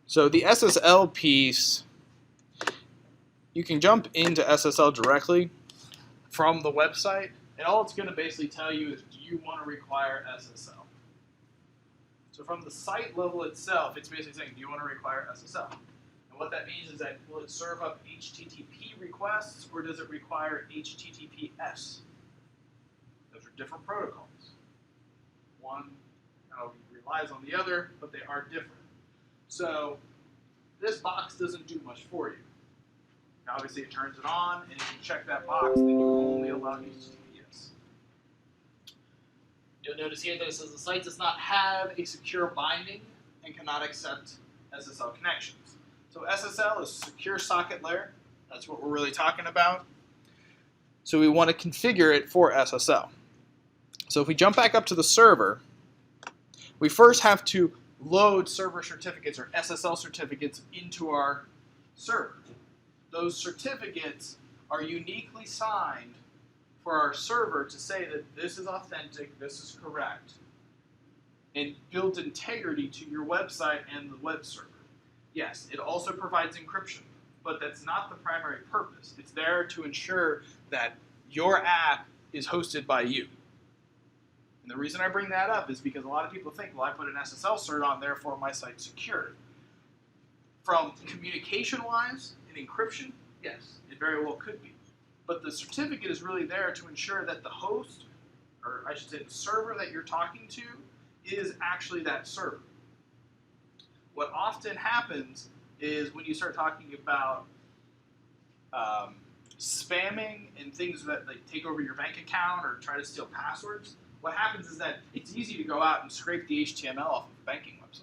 So the SSL piece, you can jump into SSL directly from the website, and all it's going to basically tell you is, do you want to require SSL? So from the site level itself, it's basically saying, do you want to require SSL? And what that means is that, will it serve up HTTP requests, or does it require HTTPS? Those are different protocols. One relies on the other, but they are different. So this box doesn't do much for you. Now, obviously, it turns it on, and if you check that box, then you only allow HTTPS. You'll notice here that it says the site does not have a secure binding and cannot accept SSL connections. So SSL is secure socket layer. That's what we're really talking about. So we want to configure it for SSL. So if we jump back up to the server, we first have to load server certificates or SSL certificates into our server. Those certificates are uniquely signed for our server to say that this is authentic, this is correct, and build integrity to your website and the web server. Yes, it also provides encryption, but that's not the primary purpose. It's there to ensure that your app is hosted by you. And the reason I bring that up is because a lot of people think, well, I put an SSL cert on, therefore my site's secure. From communication-wise and encryption, yes, it very well could be. But the certificate is really there to ensure that the host, or I should say the server that you're talking to, is actually that server. What often happens is when you start talking about spamming and things that like take over your bank account or try to steal passwords, what happens is that it's easy to go out and scrape the HTML off of a banking website.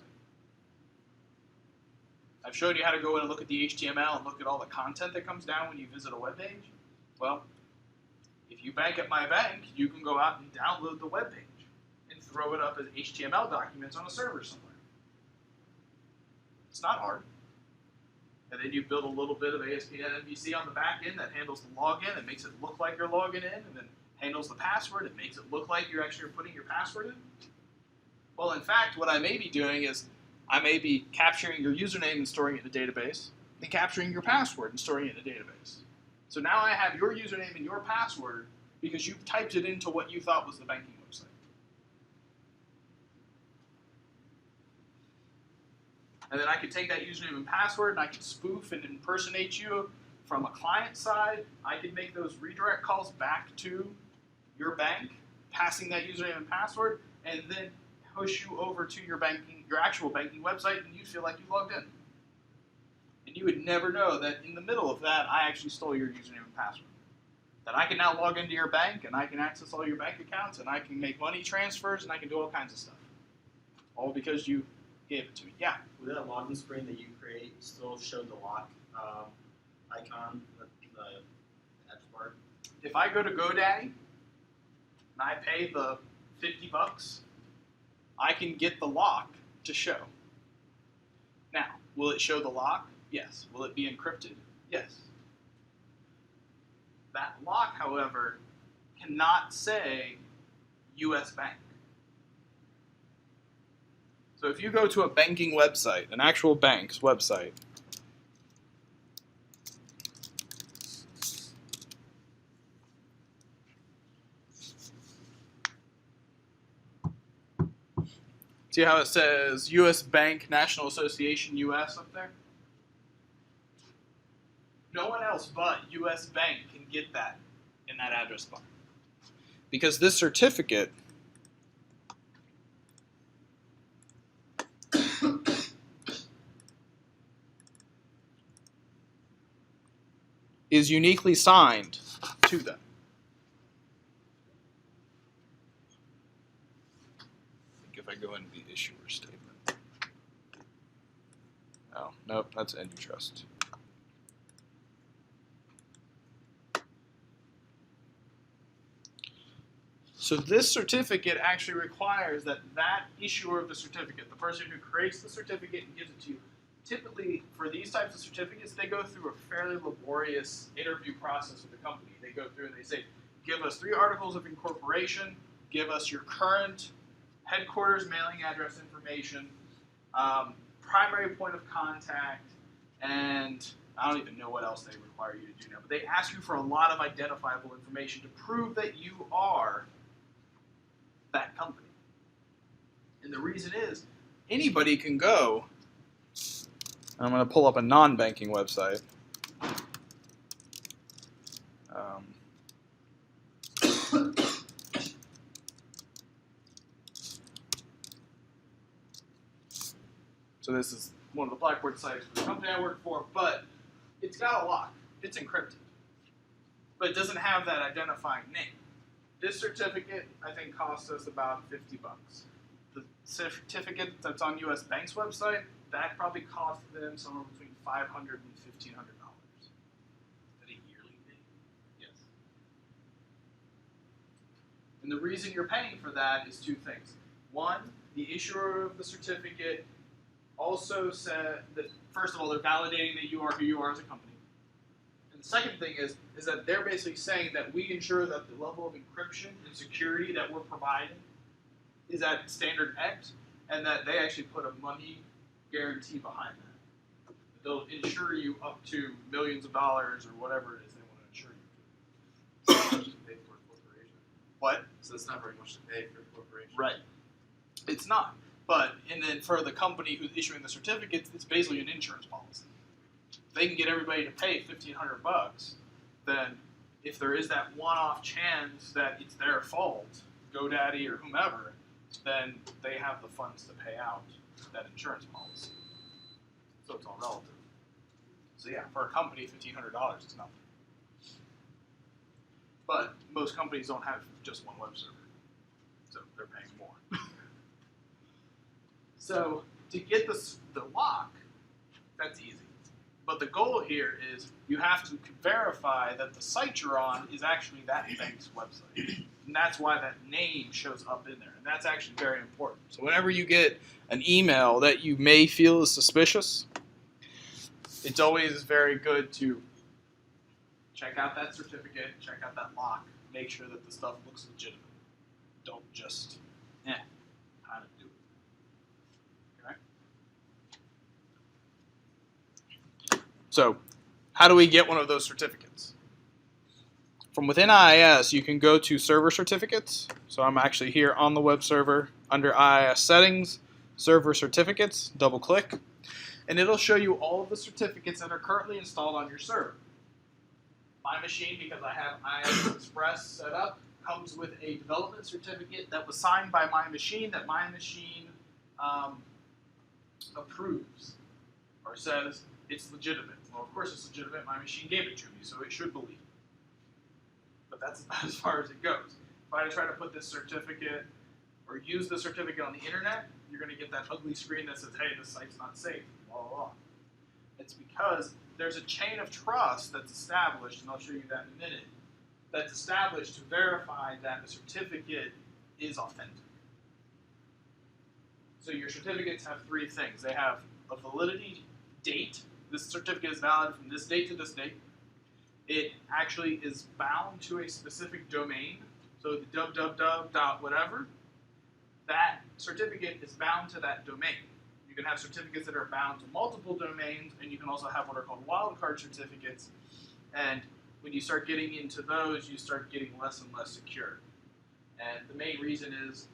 I've showed you how to go in and look at the HTML and look at all the content that comes down when you visit a web page. Well, if you bank at my bank, you can go out and download the web page and throw it up as HTML documents on a server somewhere. It's not hard. And then you build a little bit of ASP.NET MVC on the back end that handles the login and makes it look like you're logging in, and then handles the password and makes it look like you're actually putting your password in. Well, in fact, what I may be doing is I may be capturing your username and storing it in a database, and capturing your password and storing it in a database. So now I have your username and your password because you've typed it into what you thought was the banking website. And then I could take that username and password and I could spoof and impersonate you from a client side. I could make those redirect calls back to your bank, passing that username and password, and then push you over to your actual banking website, and you'd feel like you logged in. And you would never know that in the middle of that, I actually stole your username and password. That I can now log into your bank, and I can access all your bank accounts, and I can make money transfers, and I can do all kinds of stuff. All because you gave it to me. Yeah? Would that login screen that you create still show the lock icon, the address bar? If I go to GoDaddy, and I pay the $50, I can get the lock to show. Now, will it show the lock? Yes. Will it be encrypted? Yes. That lock, however, cannot say US Bank. So if you go to a banking website, an actual bank's website, see how it says US Bank, National Association, US up there? No one else but US Bank can get that in that address bar. Because this certificate is uniquely signed to them. I think if I go into the issuer statement. Oh, nope, that's AnyTrust. So this certificate actually requires that issuer of the certificate, the person who creates the certificate and gives it to you, typically for these types of certificates, they go through a fairly laborious interview process with the company. They go through and they say, give us 3 articles of incorporation, give us your current headquarters mailing address information, primary point of contact, and I don't even know what else they require you to do now, but they ask you for a lot of identifiable information to prove that you are that company. And the reason is, anybody can go. I'm going to pull up a non-banking website. So this is one of the Blackboard sites for the company I work for, but it's got a lock. It's encrypted. But it doesn't have that identifying name. This certificate, I think, costs us about $50. The certificate that's on US Bank's website, that probably cost them somewhere between $500 and $1,500. Is that a yearly thing? Yes. And the reason you're paying for that is two things. One, the issuer of the certificate also said that, first of all, they're validating that you are who you are as a company. And the second thing is that they're basically saying that we ensure that the level of encryption and security that we're providing is at standard X, and that they actually put a money guarantee behind that. They'll insure you up to millions of dollars or whatever it is they want to insure you. It's not much to pay for a corporation. What? So it's not very much to pay for a corporation. Right. It's not. But, and then for the company who's issuing the certificates, it's basically an insurance policy. If they can get everybody to pay $1,500, then if there is that one-off chance that it's their fault, GoDaddy or whomever, then they have the funds to pay out that insurance policy. So it's all relative. So yeah, for a company, $1,500 is nothing. But most companies don't have just one web server, so they're paying more. So to get the lock, that's easy. But the goal here is you have to verify that the site you're on is actually that bank's website. And that's why that name shows up in there. And that's actually very important. So whenever you get an email that you may feel is suspicious, it's always very good to check out that certificate, check out that lock, make sure that the stuff looks legitimate. Don't just, kind of do it. Okay? So, how do we get one of those certificates? From within IIS, you can go to Server Certificates. So I'm actually here on the web server under IIS Settings, Server Certificates, double click, and it'll show you all of the certificates that are currently installed on your server. My machine, because I have IIS Express set up, comes with a development certificate that was signed by my machine that my machine approves or says it's legitimate. Well, of course it's legitimate. My machine gave it to me, so it should believe it. But that's about as far as it goes. If I try to put this certificate or use the certificate on the internet, you're going to get that ugly screen that says, hey, this site's not safe, blah, blah, blah. It's because there's a chain of trust that's established, and I'll show you that in a minute, that's established to verify that the certificate is authentic. So your certificates have three things. They have a validity date. This certificate is valid from this date to this date. It actually is bound to a specific domain. So the www.whatever, that certificate is bound to that domain. You can have certificates that are bound to multiple domains, and you can also have what are called wildcard certificates. And when you start getting into those, you start getting less and less secure. And the main reason is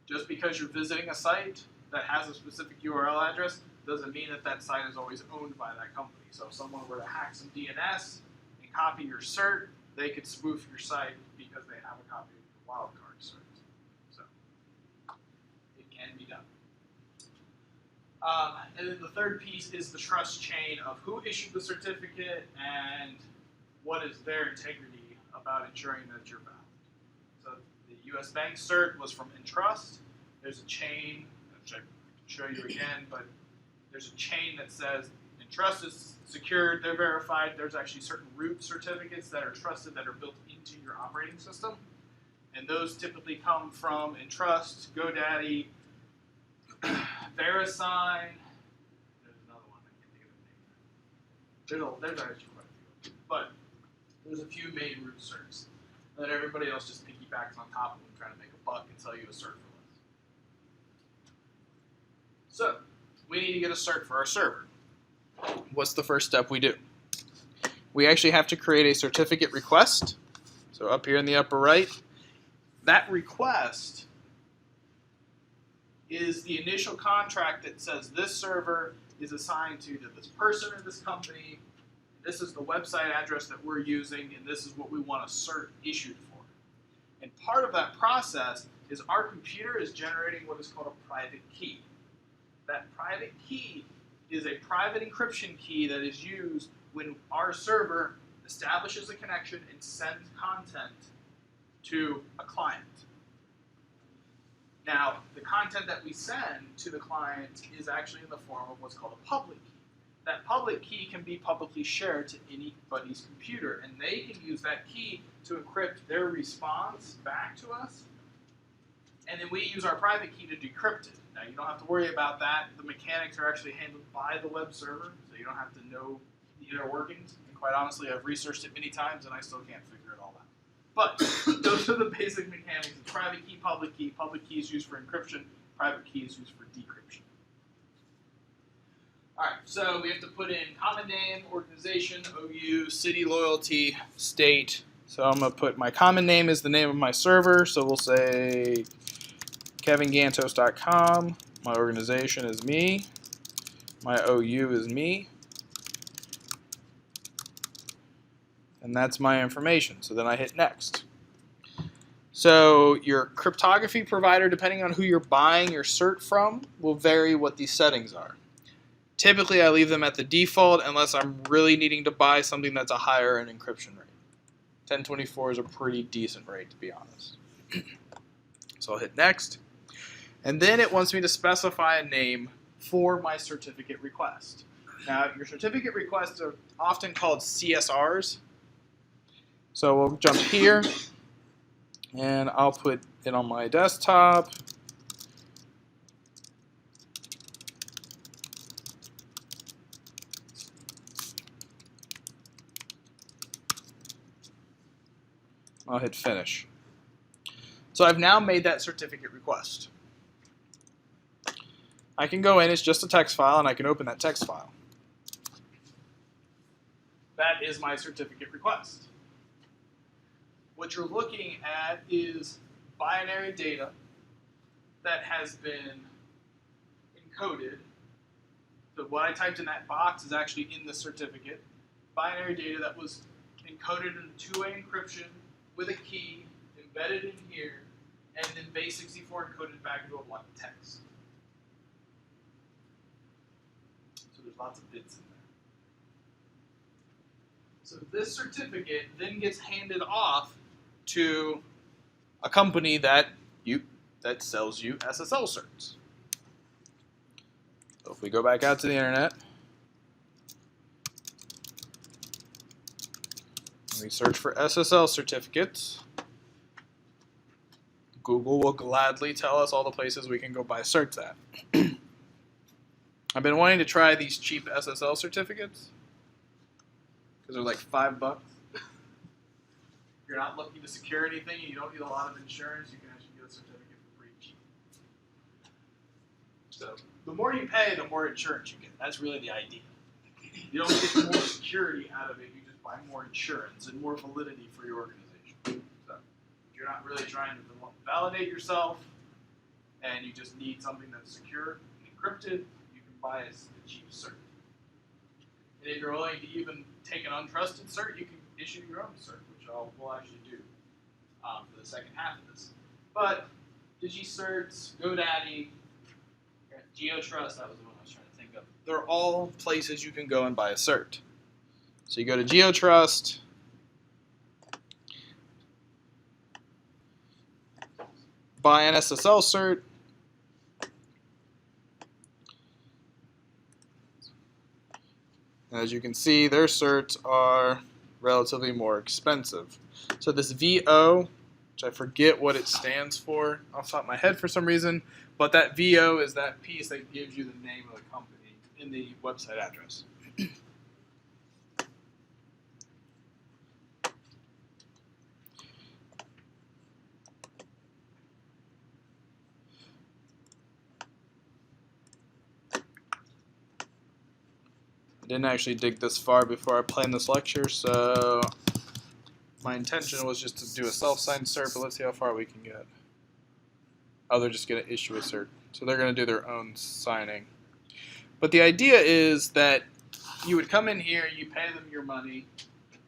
just because you're visiting a site that has a specific URL address doesn't mean that that site is always owned by that company. So if someone were to hack some DNS and copy your cert, they could spoof your site because they have a copy of your wildcard cert. So it can be done. And then the third piece is the trust chain of who issued the certificate and what is their integrity about ensuring that you're valid. So the US Bank cert was from Entrust. There's a chain, which I can show you again, but there's a chain that says Entrust is secured, they're verified. There's actually certain root certificates that are trusted that are built into your operating system. And those typically come from Entrust, GoDaddy, VeriSign. There's another one, I can't think of the name. There's actually quite a few. But there's a few main root certs. And then everybody else just piggybacks on top of them trying to make a buck and sell you a cert for less. So we need to get a cert for our server. What's the first step we do? We actually have to create a certificate request. So up here in the upper right, that request is the initial contract that says this server is assigned to this person or this company. This is the website address that we're using, and this is what we want a cert issued for. And part of that process is our computer is generating what is called a private key. That private key is a private encryption key that is used when our server establishes a connection and sends content to a client. Now, the content that we send to the client is actually in the form of what's called a public key. That public key can be publicly shared to anybody's computer, and they can use that key to encrypt their response back to us, and then we use our private key to decrypt it. Now, you don't have to worry about that. The mechanics are actually handled by the web server, so you don't have to know the inner workings. And quite honestly, I've researched it many times, and I still can't figure it all out. But those are the basic mechanics. It's private key, public key. Public key is used for encryption. Private key is used for decryption. All right, so we have to put in common name, organization, OU, city, loyalty, state. So I'm going to put my common name is the name of my server. So we'll say kevingantos.com. My organization is me. My OU is me. And that's my information. So then I hit next. So your cryptography provider, depending on who you're buying your cert from, will vary what these settings are. Typically, I leave them at the default unless I'm really needing to buy something that's a higher in encryption rate. 1024 is a pretty decent rate, to be honest. So I'll hit next. And then it wants me to specify a name for my certificate request. Now, your certificate requests are often called CSRs. So we'll jump here, and I'll put it on my desktop. I'll hit finish. So I've now made that certificate request. I can go in, it's just a text file, and I can open that text file. That is my certificate request. What you're looking at is binary data that has been encoded. So what I typed in that box is actually in the certificate. Binary data that was encoded in two-way encryption with a key embedded in here, and then base64 encoded back into a block of text. So there's lots of bits in there. So this certificate then gets handed off to a company that sells you SSL certs. So if we go back out to the internet, we search for SSL certificates, Google will gladly tell us all the places we can go buy certs at. I've been wanting to try these cheap SSL certificates because they're like $5. If you're not looking to secure anything and you don't need a lot of insurance, you can actually get a certificate for pretty cheap. So the more you pay, the more insurance you get. That's really the idea. You don't get more security out of it, you just buy more insurance and more validity for your organization. So if you're not really trying to validate yourself and you just need something that's secure and encrypted, you can buy a cheap cert. And if you're willing to even take an untrusted cert, you can issue your own cert, which we'll actually do for the second half of this. But DigiCerts, GoDaddy, GeoTrust, that was the one I was trying to think of. They're all places you can go and buy a cert. So you go to GeoTrust, buy an SSL cert, and as you can see, their certs are relatively more expensive. So this VO, which I forget what it stands for off the top of my head for some reason, but that VO is that piece that gives you the name of the company in the website address. didn't actually dig this far before I planned this lecture, so my intention was just to do a self-signed cert, but let's see how far we can get. Oh, they're just going to issue a cert. So they're going to do their own signing. But the idea is that you would come in here, you pay them your money,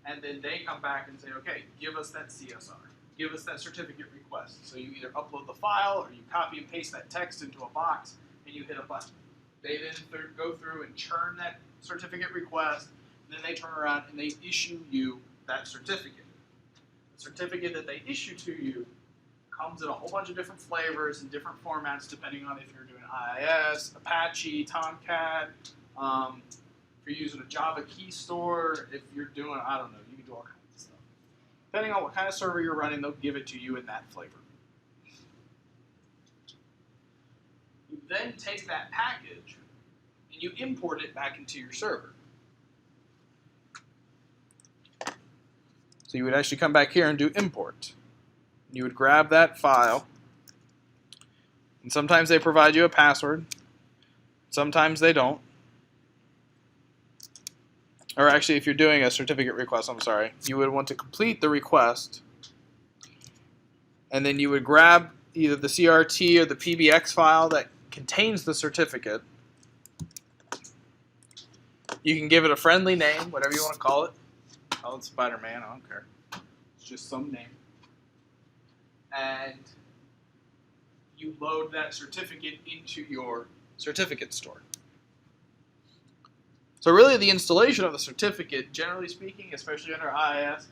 and then they come back and say, okay, give us that CSR. Give us that certificate request. So you either upload the file or you copy and paste that text into a box and you hit a button. They then go through and churn that certificate request, and then they turn around and they issue you that certificate. The certificate that they issue to you comes in a whole bunch of different flavors and different formats depending on if you're doing IIS, Apache, Tomcat, if you're using a Java key store, if you're doing, I don't know, you can do all kinds of stuff. Depending on what kind of server you're running, they'll give it to you in that flavor. You then take that package and you import it back into your server. So you would actually come back here and do import. You would grab that file, and sometimes they provide you a password, sometimes they don't. Or actually, if you're doing a certificate request, I'm sorry, you would want to complete the request, and then you would grab either the CRT or the PBX file that contains the certificate. You can give it a friendly name, whatever you want to call it. Call it Spider-Man, I don't care. It's just some name. And you load that certificate into your certificate store. So really the installation of the certificate, generally speaking, especially under IIS,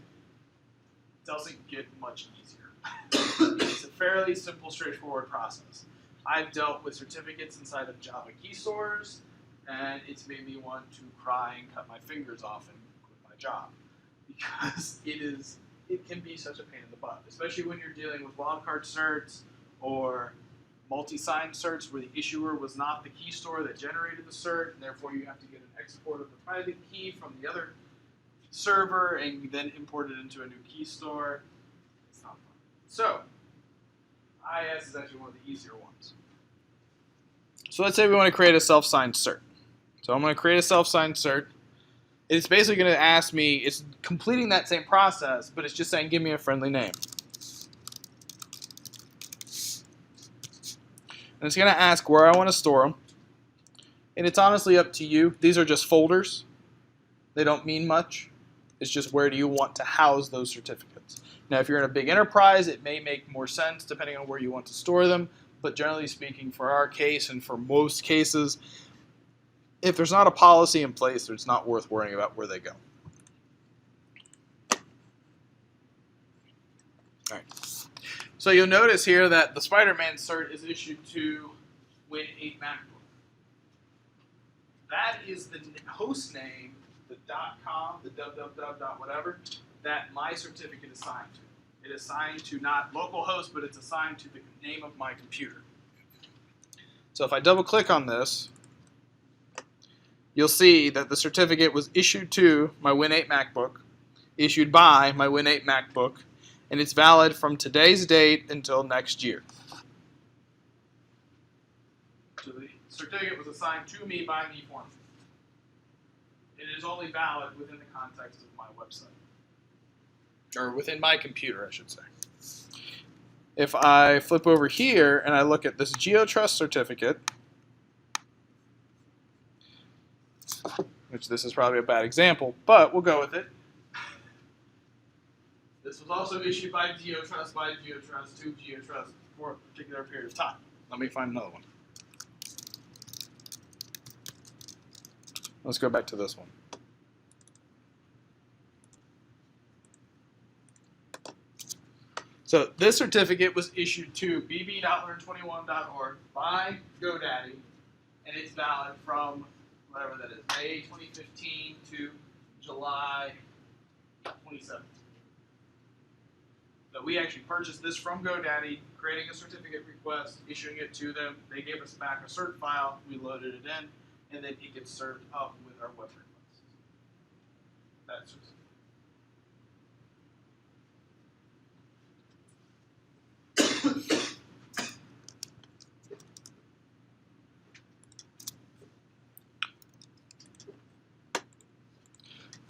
doesn't get much easier. It's a fairly simple, straightforward process. I've dealt with certificates inside of Java key stores, and it's made me want to cry and cut my fingers off and quit my job. Because it can be such a pain in the butt, especially when you're dealing with wildcard certs or multi-sign certs where the issuer was not the key store that generated the cert, and therefore you have to get an export of the private key from the other server and then import it into a new key store. It's not fun. So, IIS is actually one of the easier ones. So let's say we want to create a self-signed cert. So I'm going to create a self-signed cert. It's basically going to ask me, it's completing that same process, but it's just saying, give me a friendly name. And it's going to ask where I want to store them. And it's honestly up to you. These are just folders. They don't mean much. It's just where do you want to house those certificates. Now, if you're in a big enterprise, it may make more sense depending on where you want to store them. But generally speaking, for our case and for most cases, if there's not a policy in place, it's not worth worrying about where they go. All right. So you'll notice here that the Spider-Man cert is issued to Win8 MacBook. That is the host name, the .com, the www. Whatever, that my certificate is assigned to. It is assigned to not localhost, but it's assigned to the name of my computer. So if I double click on this, you'll see that the certificate was issued to my Win8 MacBook, issued by my Win8 MacBook, and it's valid from today's date until next year. So the certificate was assigned to me by me for me. It is only valid within the context of my website. Or within my computer, I should say. If I flip over here and I look at this GeoTrust certificate, which this is probably a bad example, but we'll go with it. This was also issued by GeoTrust to GeoTrust for a particular period of time. Let me find another one. Let's go back to this one. So this certificate was issued to bb.learn21.org by GoDaddy, and it's valid from whatever that is, May 2015 to July 2017. So we actually purchased this from GoDaddy, creating a certificate request, issuing it to them. They gave us back a cert file, we loaded it in, and then it gets served up with our web request. That's just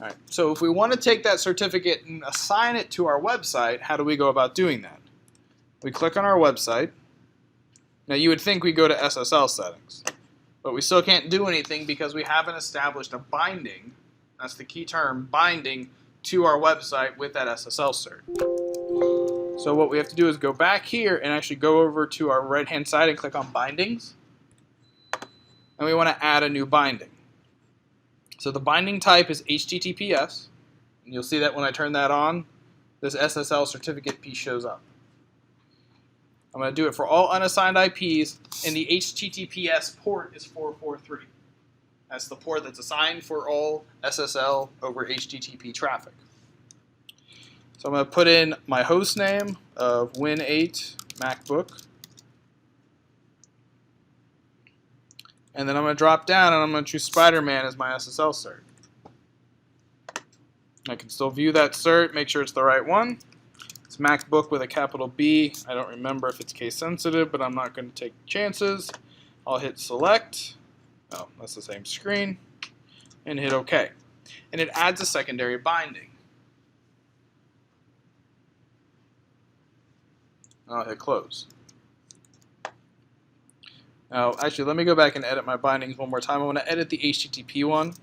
All right, so if we want to take that certificate and assign it to our website, how do we go about doing that? We click on our website. Now you would think we go to SSL settings, but we still can't do anything because we haven't established a binding, that's the key term, binding to our website with that SSL cert. So what we have to do is go back here and actually go over to our right-hand side and click on bindings. And we want to add a new binding. So the binding type is HTTPS, and you'll see that when I turn that on, this SSL certificate piece shows up. I'm going to do it for all unassigned IPs, and the HTTPS port is 443. That's the port that's assigned for all SSL over HTTP traffic. So I'm going to put in my host name of Win8 MacBook. And then I'm going to drop down and I'm going to choose Spider-Man as my SSL cert. I can still view that cert, make sure it's the right one. It's MacBook with a capital B. I don't remember if it's case sensitive, but I'm not going to take chances. I'll hit select. Oh, that's the same screen. And hit OK. And it adds a secondary binding. I'll hit close. Now, actually, let me go back and edit my bindings one more time. I want to edit the HTTP one.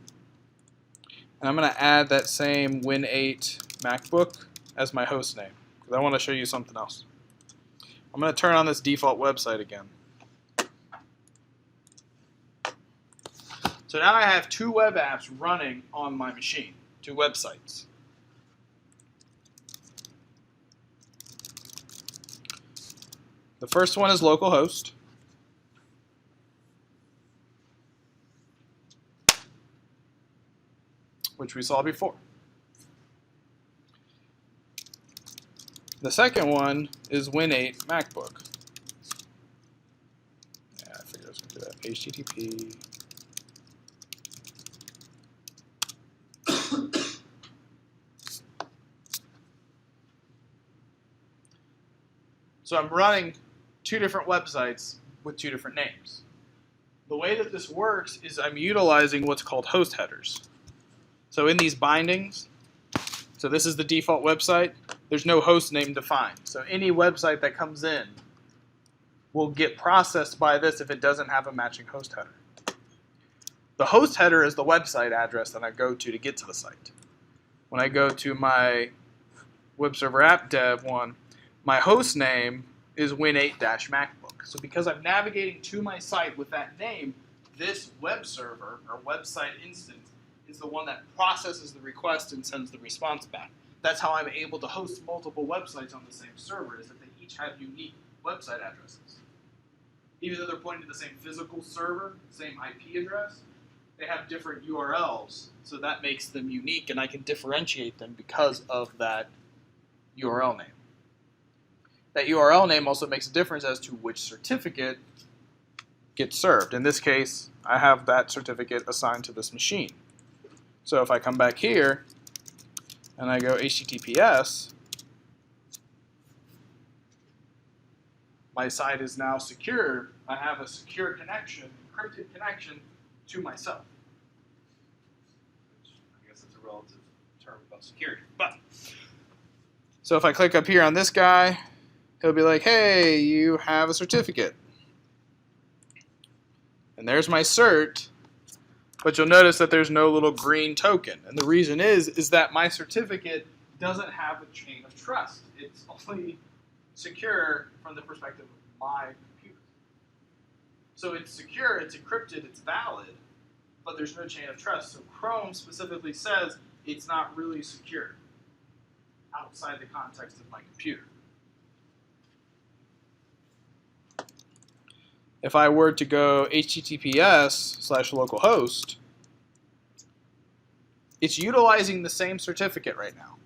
And I'm going to add that same Win8 MacBook as my host name, because I want to show you something else. I'm going to turn on this default website again. So now I have two web apps running on my machine, two websites. The first one is localhost. Which we saw before. The second one is Win8 MacBook. Yeah, I figured I was going to do that. HTTP. So I'm running two different websites with two different names. The way that this works is I'm utilizing what's called host headers. So in these bindings, so this is the default website, there's no host name defined. So any website that comes in will get processed by this if it doesn't have a matching host header. The host header is the website address that I go to get to the site. When I go to my web server app dev one, my host name is Win8-MacBook. So because I'm navigating to my site with that name, this web server or website instance is the one that processes the request and sends the response back. That's how I'm able to host multiple websites on the same server, is that they each have unique website addresses. Even though they're pointing to the same physical server, same IP address, they have different URLs, so that makes them unique, and I can differentiate them because of that URL name. That URL name also makes a difference as to which certificate gets served. In this case, I have that certificate assigned to this machine. So if I come back here and I go HTTPS, my site is now secure. I have a secure connection, encrypted connection to myself. I guess it's a relative term about security. But so if I click up here on this guy, he'll be like, hey, you have a certificate. And there's my cert. But you'll notice that there's no little green token. And the reason is that my certificate doesn't have a chain of trust. It's only secure from the perspective of my computer. So it's secure, it's encrypted, it's valid, but there's no chain of trust. So Chrome specifically says it's not really secure outside the context of my computer. If I were to go HTTPS/localhost, it's utilizing the same certificate right now.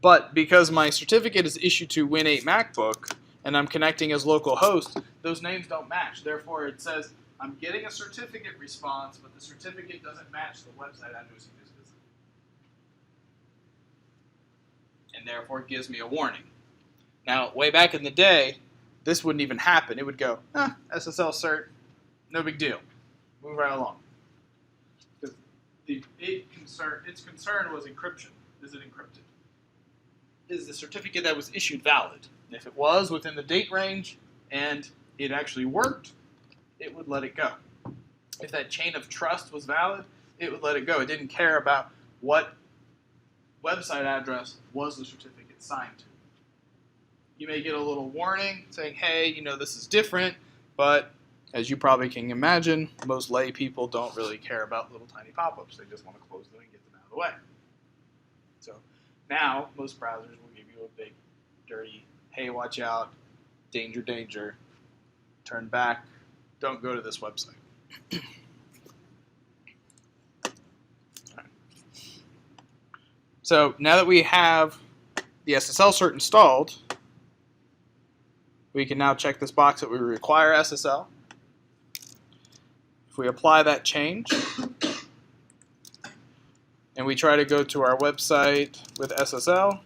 But because my certificate is issued to Win8 MacBook and I'm connecting as localhost, those names don't match. Therefore, it says I'm getting a certificate response, but the certificate doesn't match the website address you just visited. And therefore it gives me a warning. Now, way back in the day, this wouldn't even happen. It would go, SSL cert, no big deal. Move right along. Because its concern was encryption. Is it encrypted? Is the certificate that was issued valid? And if it was within the date range and it actually worked, it would let it go. If that chain of trust was valid, it would let it go. It didn't care about what website address was the certificate signed to. You may get a little warning saying, hey, this is different, but as you probably can imagine, most lay people don't really care about little tiny pop-ups. They just want to close them and get them out of the way. So now most browsers will give you a big, dirty, hey, watch out, danger, danger, turn back, don't go to this website. So now that we have the SSL cert installed, we can now check this box that we require SSL. If we apply that change, and we try to go to our website with SSL,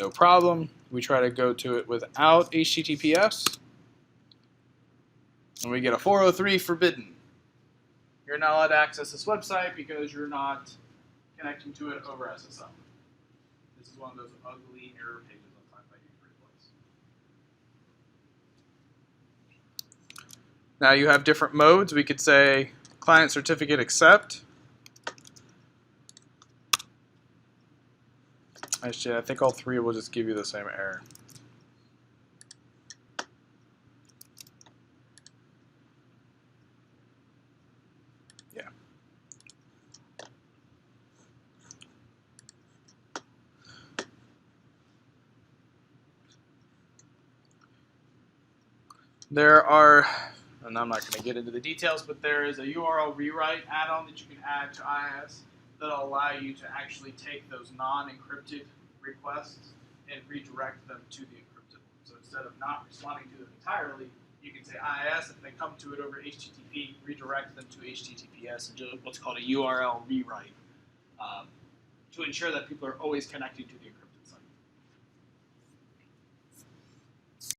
no problem. We try to go to it without HTTPS, and we get a 403 forbidden. You're not allowed to access this website because you're not connecting to it over SSL. This is one of those ugly error pages on SciFi Replace. Now you have different modes. We could say client certificate accept. Actually, I think all three will just give you the same error. Yeah. There are, and I'm not going to get into the details, but there is a URL rewrite add-on that you can add to IIS that'll allow you to actually take those non-encrypted requests and redirect them to the encrypted one. So instead of not responding to them entirely, you can say IIS, if they come to it over HTTP, redirect them to HTTPS and do what's called a URL rewrite to ensure that people are always connecting to the encrypted